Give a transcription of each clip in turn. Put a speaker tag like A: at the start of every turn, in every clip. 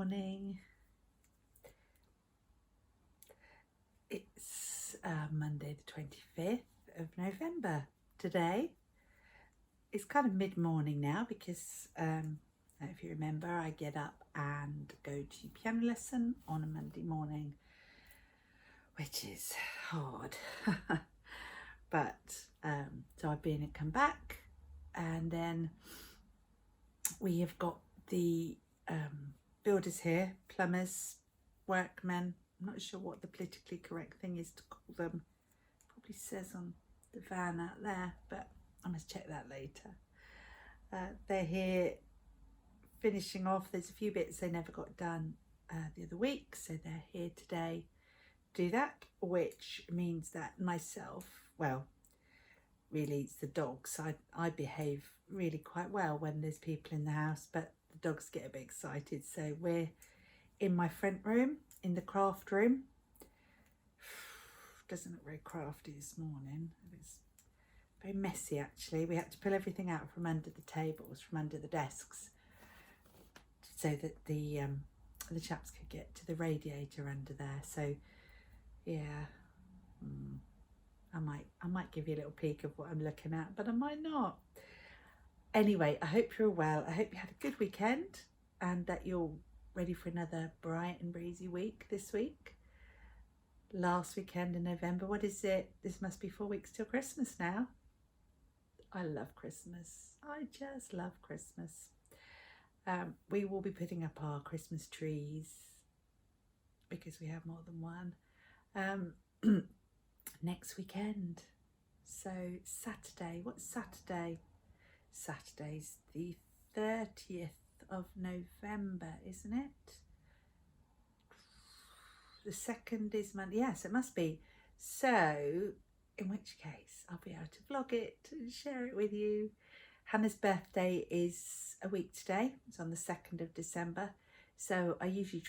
A: morning. It's Monday the 25th of November today. It's kind of mid-morning now because if you remember, I get up and go to piano lesson on a Monday morning, which is hard. But so I've been and come back, and then we have got the builders here, plumbers, workmen. I'm not sure what the politically correct thing is to call them. Probably says on the van out there, but I must check that later. They're here finishing off. There's a few bits they never got done the other week, so they're here today to do that, which means that myself, well, really it's the dogs. I behave really quite well when there's people in the house, but the dogs get a bit excited. So we're in my front room, in the craft room. Doesn't look very crafty this morning. It's very messy actually. We had to pull everything out from under the tables, from under the desks, so that the chaps could get to the radiator under there. So yeah, I might give you a little peek of what I'm looking at, but I might not. Anyway, I hope you're well. I hope you had a good weekend and that you're ready for another bright and breezy week this week. Last weekend in November, what is it? This must be 4 weeks till Christmas now. I love Christmas. I just love Christmas. We will be putting up our Christmas trees because we have more than one next weekend. So Saturday, what's Saturday? Saturday's the 30th of November, isn't it? The 2nd is Monday. Yes, it must be. So in which case I'll be able to vlog it and share it with you. Hannah's birthday is a week today. It's on the 2nd of December. So we usually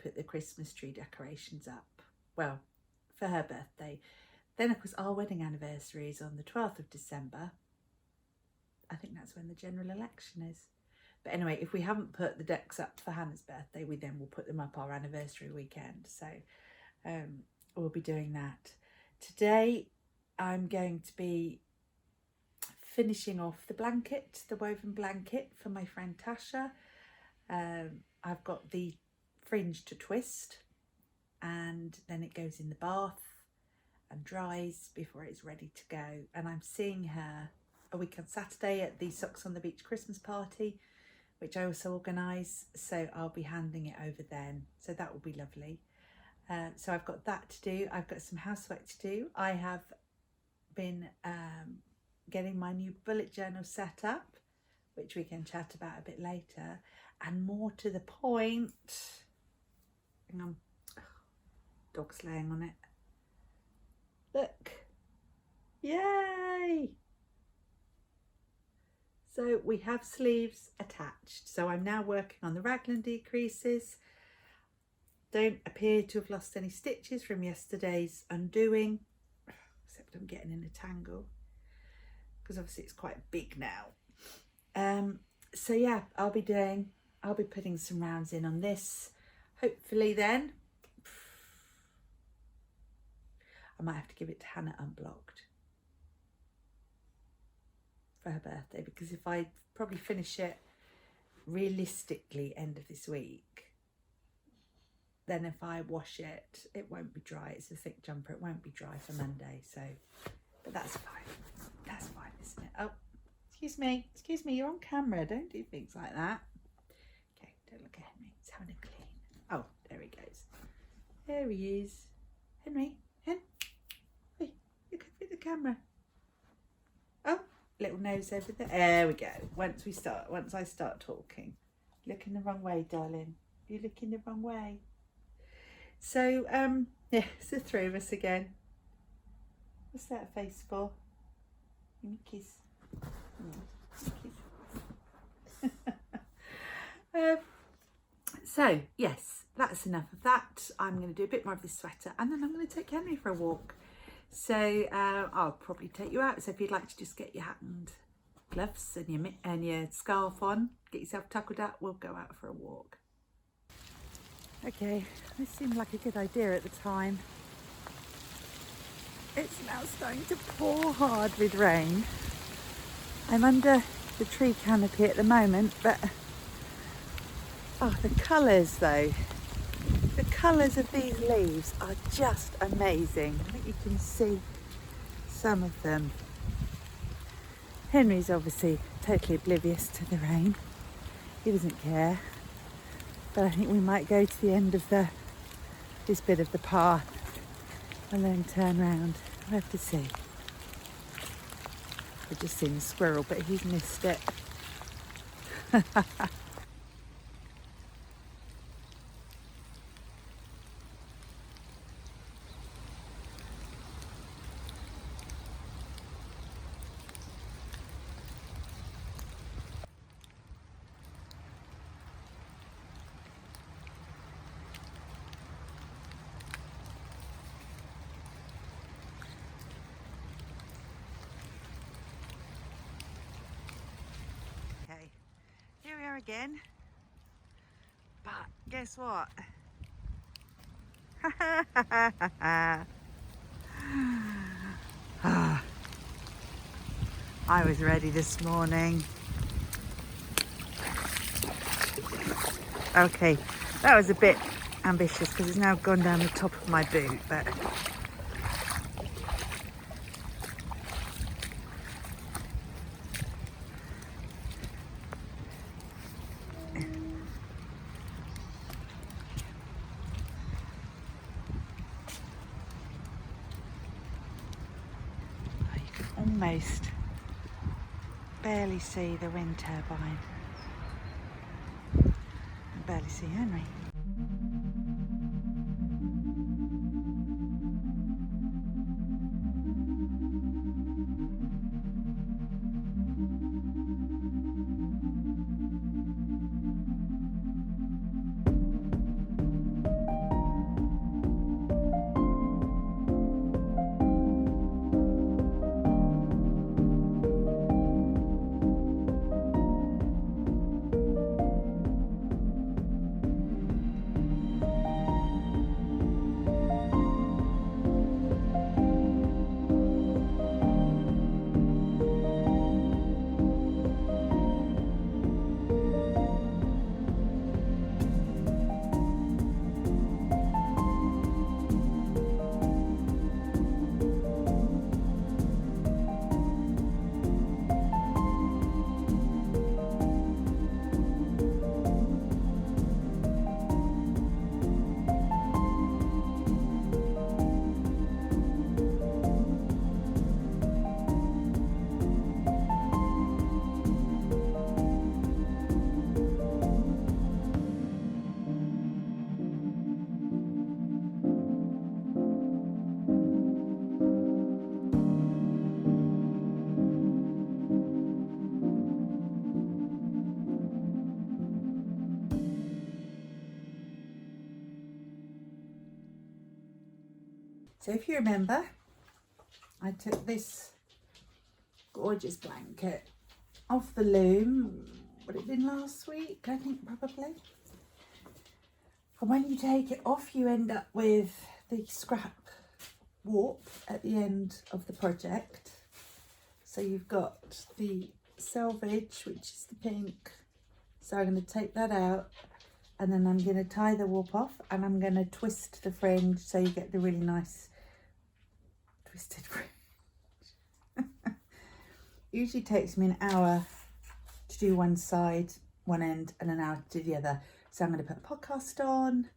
A: put the Christmas tree decorations up, well, for her birthday. Then of course our wedding anniversary is on the 12th of December. I think that's when the general election is. But anyway, if we haven't put the decks up for Hannah's birthday, we then will put them up our anniversary weekend. So we'll be doing that. Today I'm going to be finishing off the blanket, the woven blanket for my friend Tasha. I've got the fringe to twist, and then it goes in the bath and dries before it's ready to go. And I'm seeing her a week on Saturday at the Socks on the Beach Christmas party, which I also organise, so I'll be handing it over then. So that will be lovely. So I've got that to do. I've got some housework to do. I have been getting my new bullet journal set up, which we can chat about a bit later. And more to the point, hang on, dog's laying on it. Look, yay! So we have sleeves attached. So I'm now working on the raglan decreases. Don't appear to have lost any stitches from yesterday's undoing, except I'm getting in a tangle because obviously it's quite big now. So yeah, I'll be putting some rounds in on this. Hopefully then, I might have to give it to Hannah unblocked for her birthday, because if I probably finish it realistically end of this week, then if I wash it, it won't be dry. It's a thick jumper, it won't be dry for Monday. So, but that's fine, isn't it? Oh, excuse me, you're on camera, don't do things like that. Okay, don't look at Henry, he's having a clean. Oh, there he goes, there he is. Henry, wait, look at the camera. Oh, little nose over there. There we go. Once I start talking. Looking the wrong way, darling. You're looking the wrong way. So, yeah, it's the three of us again. What's that face for? Give me a kiss. So, yes, that's enough of that. I'm going to do a bit more of this sweater, and then I'm going to take Henry for a walk. So I'll probably take you out. So if you'd like to just get your hat and gloves and your scarf on, get yourself tuckled up, we'll go out for a walk. Okay, this seemed like a good idea at the time. It's now starting to pour hard with rain. I'm under the tree canopy at the moment, but oh, the colours though. The colours of these leaves are just amazing. I think you can see some of them. Henry's obviously totally oblivious to the rain. He doesn't care. But I think we might go to the end of this bit of the path and then turn round. We'll have to see. I've just seen a squirrel, but he's missed it. Okay, here we are again. But guess what? I was ready this morning. Okay, that was a bit ambitious because it's now gone down the top of my boot, but you can almost barely see the wind turbine. And barely see Henry. So if you remember, I took this gorgeous blanket off the loom. Would it have been last week? I think probably. And when you take it off, you end up with the scrap warp at the end of the project. So you've got the selvage, which is the pink. So I'm going to take that out, and then I'm going to tie the warp off, and I'm going to twist the fringe so you get the really nice twisted fringe. Usually takes me an hour to do one side, one end, and an hour to do the other. So I'm going to put a podcast on,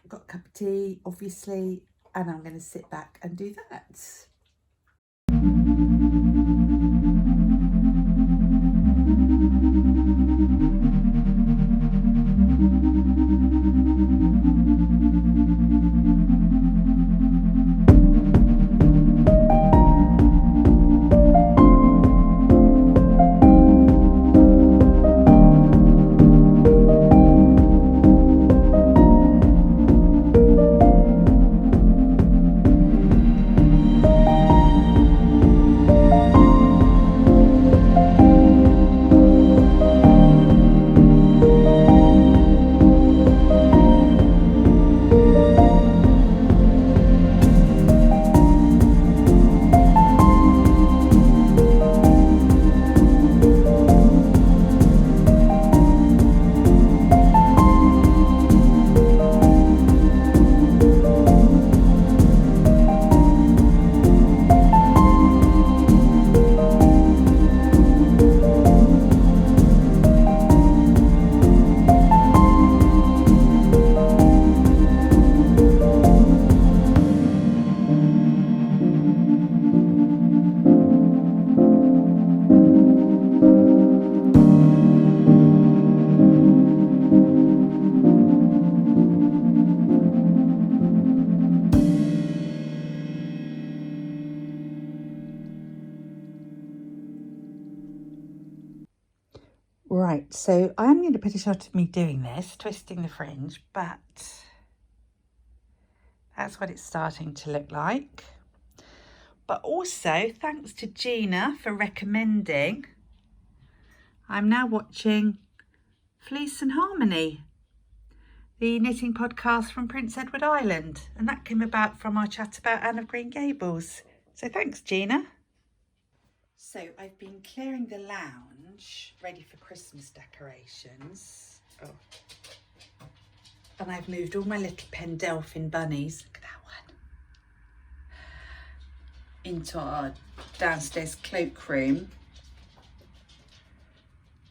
A: got a cup of tea, obviously, and I'm going to sit back and do that. Right, so I'm going to put a shot of me doing this, twisting the fringe, but that's what it's starting to look like. But also, thanks to Gina for recommending, I'm now watching Fleece and Harmony, the knitting podcast from Prince Edward Island. And that came about from our chat about Anne of Green Gables. So thanks, Gina. So I've been clearing the lounge, ready for Christmas decorations. Oh. And I've moved all my little Pendelphin bunnies, look at that one, into our downstairs cloakroom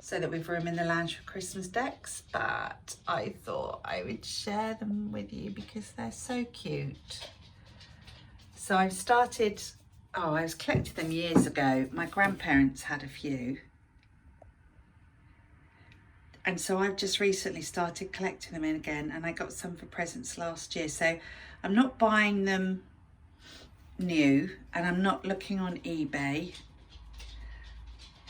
A: so that we've room in the lounge for Christmas decks. But I thought I would share them with you because they're so cute. So I've started, I was collecting them years ago. My grandparents had a few. And so I've just recently started collecting them in again, and I got some for presents last year. So I'm not buying them new, and I'm not looking on eBay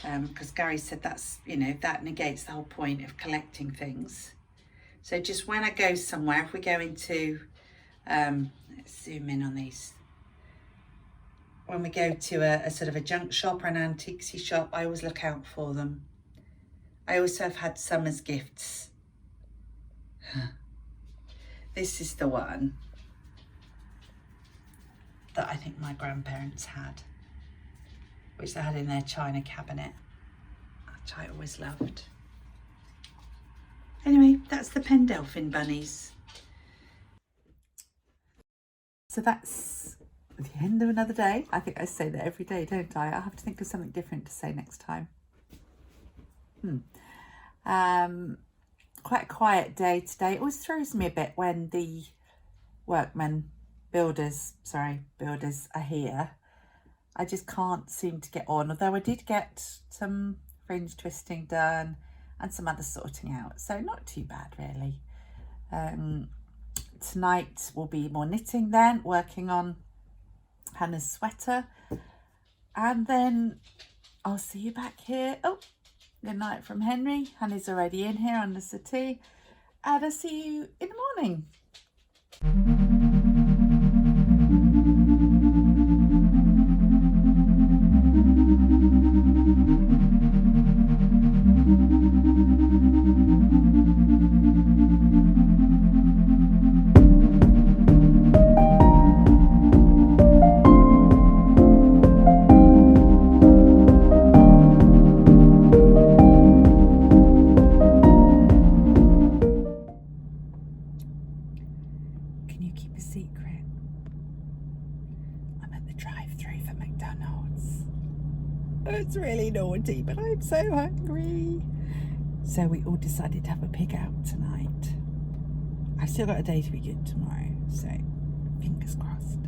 A: because Gary said that's, that negates the whole point of collecting things. So just when I go somewhere, if we go into, let's zoom in on these. When we go to a sort of a junk shop or an antiquesy shop, I always look out for them. I also have had some as gifts. This is the one that I think my grandparents had, which they had in their china cabinet, which I always loved. Anyway, that's the Pendelphin bunnies. So that's the end of another day. I think I say that every day, don't I? I'll have to think of something different to say next time. Quite a quiet day today. It always throws me a bit when the builders are here. I just can't seem to get on, although I did get some fringe twisting done and some other sorting out, so not too bad really. Tonight will be more knitting then, working on Hannah's sweater, and then I'll see you back here. Oh, good night from Henry. Hannah's already in here on the settee, and I'll see you in the morning. Can you keep a secret? I'm at the drive-thru for McDonald's. It's really naughty, but I'm so hungry. So we all decided to have a pig out tonight. I've still got a day to be good tomorrow, so fingers crossed.